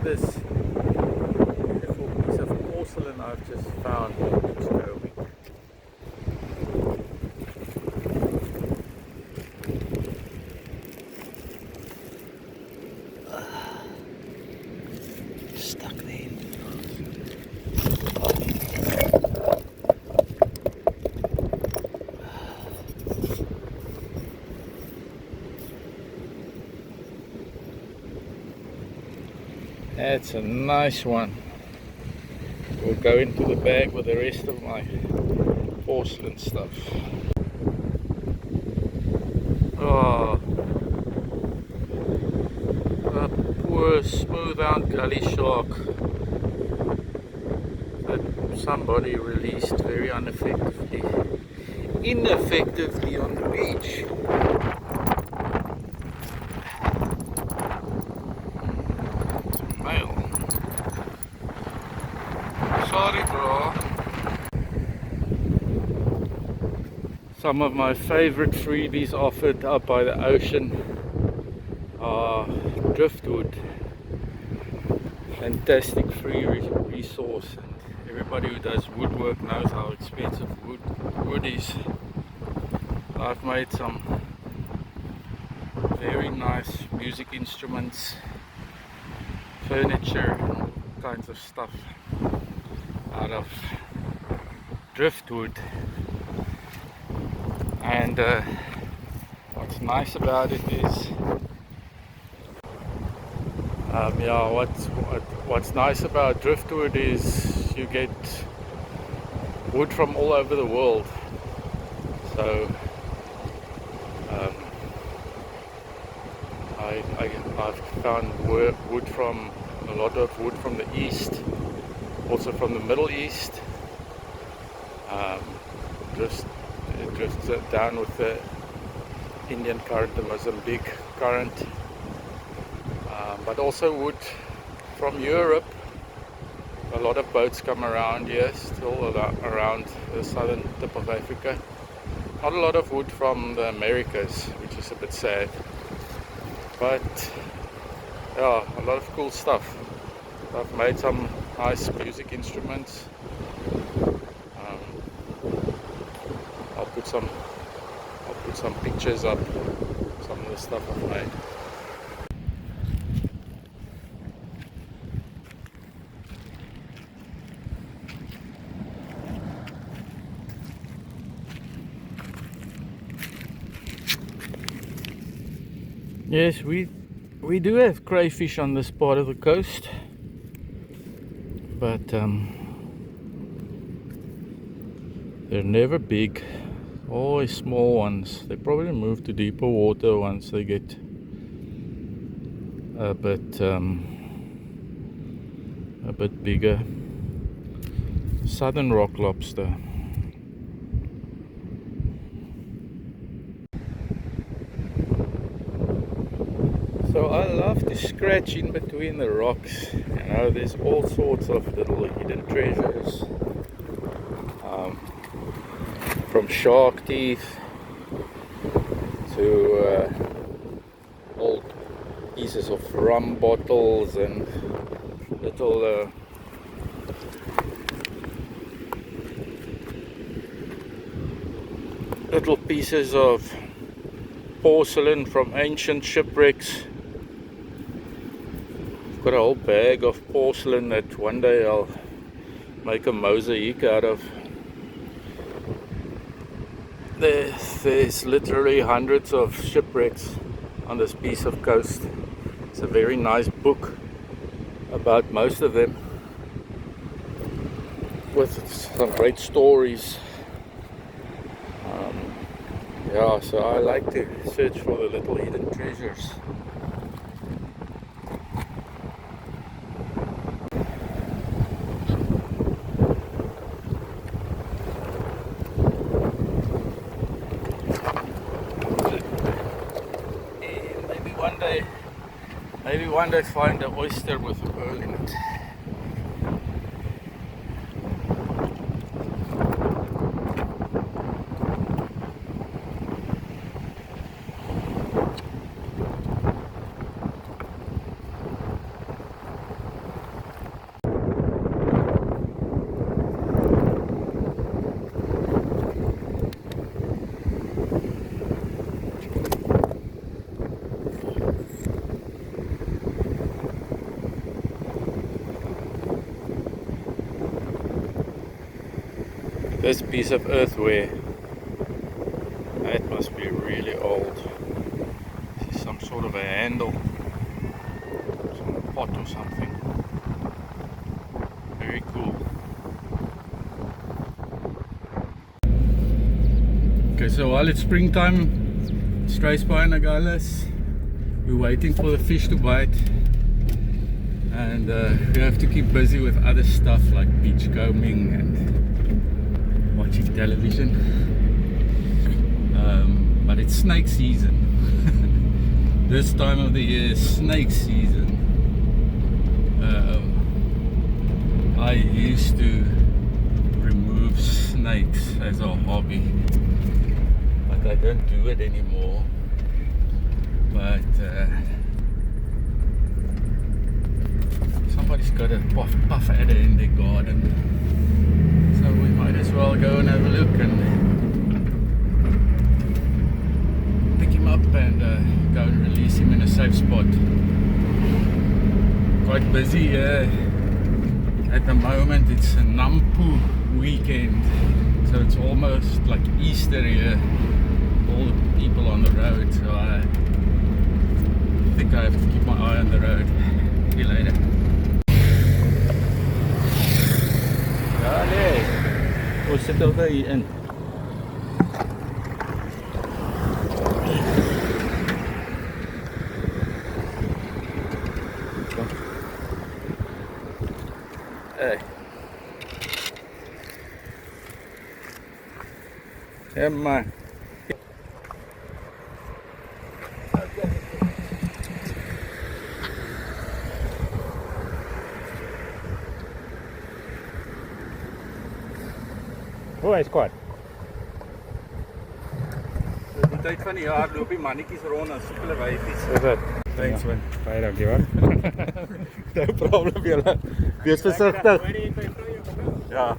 this beautiful piece of porcelain I've just found. It's going. Stuck there. That's a nice one. Will go into the bag with the rest of my porcelain stuff. Oh, a poor smooth out gully shark that somebody released very ineffectively on the beach. Male. Sorry, bro. Some of my favorite freebies offered up by the ocean are driftwood. Fantastic free resource, and everybody who does woodwork knows how expensive wood is. I've made some very nice music instruments, furniture, and all kinds of stuff out of driftwood. And what's nice about it is, what's nice about driftwood is you get wood from all over the world. So I've found a lot of wood from the east, also from the Middle East. It drifts down with the Indian current, the Mozambique current, but also wood from Europe. A lot of boats come around here, still around the southern tip of Africa. Not a lot of wood from the Americas, which is a bit sad. But yeah, a lot of cool stuff. I've made some nice music instruments. I'll put some pictures up, some of the stuff I've made. Yes, we do have crayfish on this part of the coast, but they're never big, always small ones. They probably move to deeper water once they get a bit bigger. Southern rock lobster. So I love to scratch in between the rocks. You know, there's all sorts of little hidden treasures. From shark teeth to old pieces of rum bottles and little pieces of porcelain from ancient shipwrecks. I've got a whole bag of porcelain that one day I'll make a mosaic out of. There's literally hundreds of shipwrecks on this piece of coast. It's a very nice book about most of them, with some great stories. Yeah, so I like to search for the little hidden treasures. Maybe one day find an oyster with a pearl in it. This piece of earthenware, that must be really old. This is some sort of a handle, some pot or something. Very cool. Okay, so while it's springtime, Struisbaai Beach, we're waiting for the fish to bite, and we have to keep busy with other stuff like beach combing and watching television. But it's snake season. This time of the year is snake season. I used to remove snakes as a hobby, but I don't do it anymore. But somebody's got a puff adder in their garden, so we might as well go and have a look and pick him up and go and release him in a safe spot. Quite busy here at the moment. It's a Nampu weekend, so it's almost like Easter here. All the people on the road, so I think I have to keep my eye on the road. See you later. Dale, ons sit ook hier in. Hey. Yeah, man. Oh, hy's kwaad. Die tyd van die jaar loop die mannetjies rond en soek hulle wyfies. Is dit? Thanks man. Baie dankie hoor. No problem julle. Wees versigtig. Ja.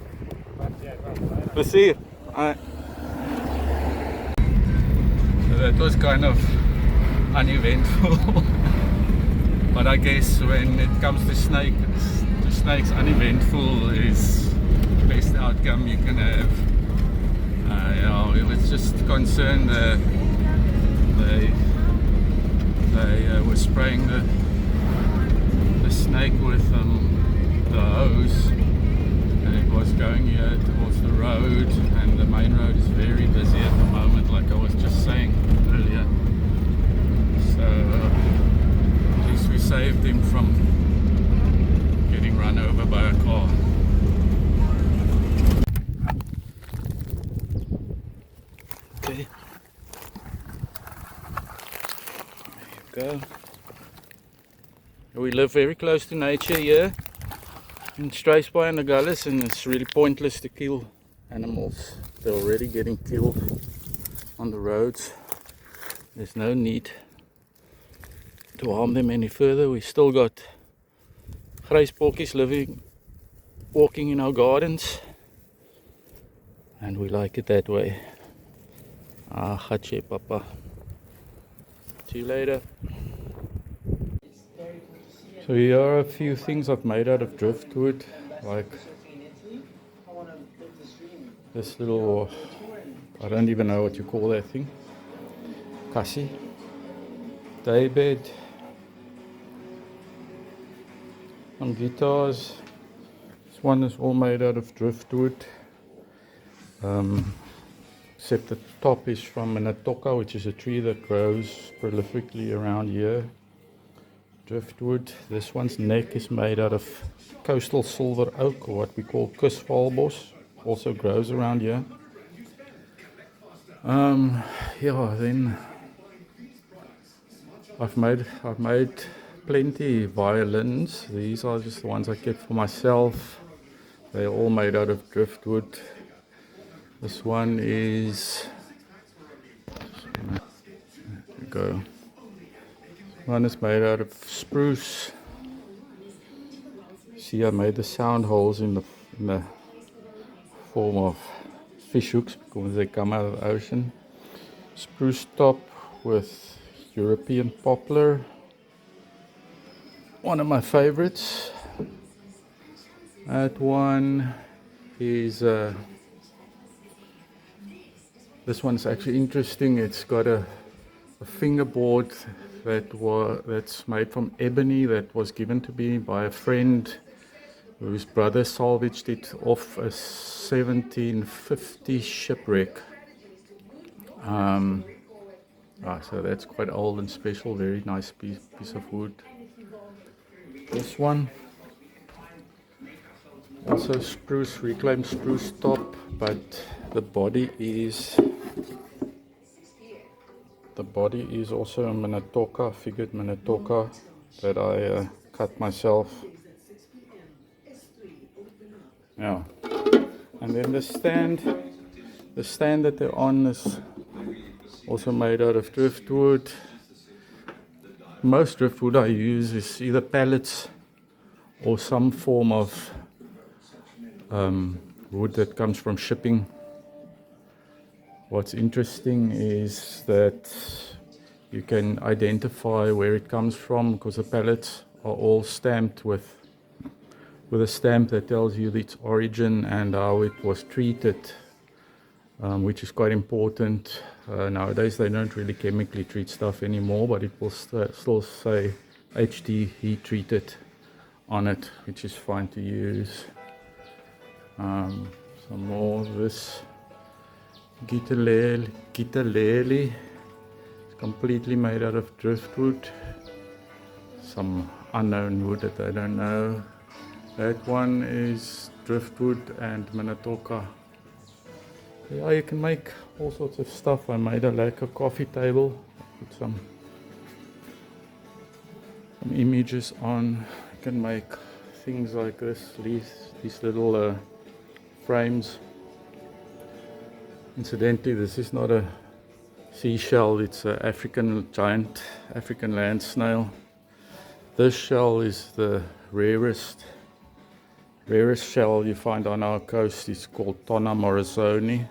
Plezier. So that was kind of uneventful. But I guess when it comes to snakes, uneventful is the best outcome you can have. Yeah, we was just concerned they were spraying the snake with the hose, and it was going here towards the road, and the main road is very busy at the moment, like I was just saying earlier. So at least we saved him from getting run over by a car. Okay. There you go. We live very close to nature here in Struisbaai Beach, and it's really pointless to kill animals. They're already getting killed on the roads. There's no need to harm them any further. We still got greysporkies walking in our gardens, and we like it that way. Gache papa. See you later. So here are a few things I've made out of driftwood, like this little, I don't even know what you call that thing, kassie, daybed, some guitars. This one is all made out of driftwood, except the top is from an atoka, which is a tree that grows prolifically around here. Driftwood. This one's neck is made out of coastal silver oak, or what we call kusvalbos, also grows around here. Yeah, then I've made plenty violins. These are just the ones I kept for myself. They're all made out of driftwood. This one is, there we go. One is made out of spruce. See, I made the sound holes in the form of fish hooks because they come out of the ocean. Spruce top with European poplar. One of my favorites. That one is This one's actually interesting. It's got a fingerboard that's made from ebony that was given to me by a friend whose brother salvaged it off a 1750 shipwreck. So that's quite old and special, very nice piece of wood. This one, also spruce, reclaimed spruce top, but the body is also a Minatoka, figured Minatoka that I cut myself. Yeah, and then the stand that they're on is also made out of driftwood. Most driftwood I use is either pallets or some form of wood that comes from shipping. What's interesting is that you can identify where it comes from because the pallets are all stamped with a stamp that tells you its origin and how it was treated, which is quite important. Nowadays they don't really chemically treat stuff anymore, but it will still say HT, heat treated, on it, which is fine to use. Some more of this guitarlele. It's completely made out of driftwood. Some unknown wood that I don't know. That one is driftwood and Minatoka. Yeah, you can make all sorts of stuff. I made a coffee table. Put some images on. You can make things like this, these little frames. Incidentally, this is not a seashell, it's an giant African land snail. This shell is the rarest shell you find on our coast. It's called Tonna morrisoni.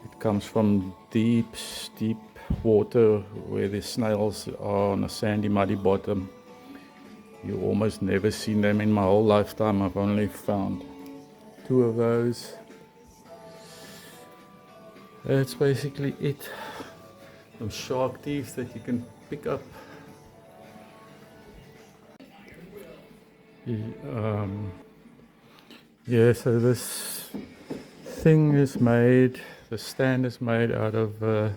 It comes from deep water where the snails are on a sandy, muddy bottom. You almost never seen them in my whole lifetime. I've only found 2 of those. That's basically it. Some shark teeth that you can pick up. Yeah, so this thing is made, the stand is made out of a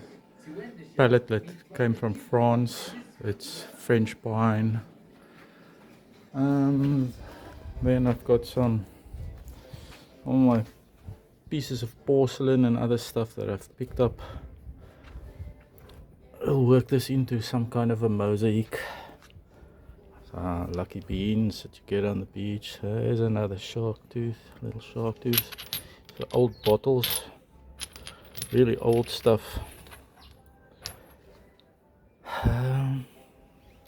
pallet that came from France. It's French pine. Then I've got all my pieces of porcelain and other stuff that I've picked up. I'll work this into some kind of a mosaic. Lucky beans that you get on the beach. There's another little shark tooth. So old bottles, really old stuff.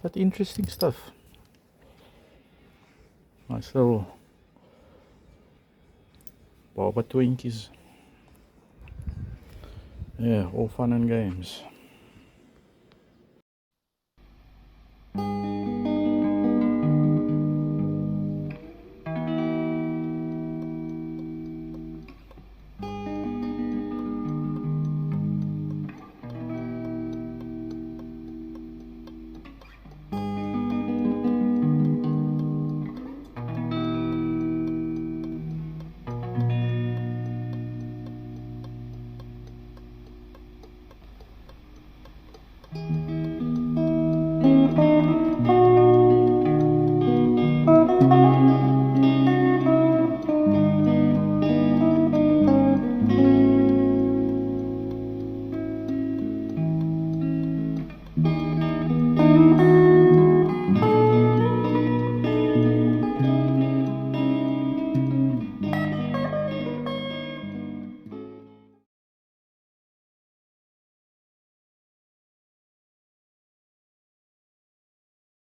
But interesting stuff. Nice little barber Twinkies. Yeah, all fun and games.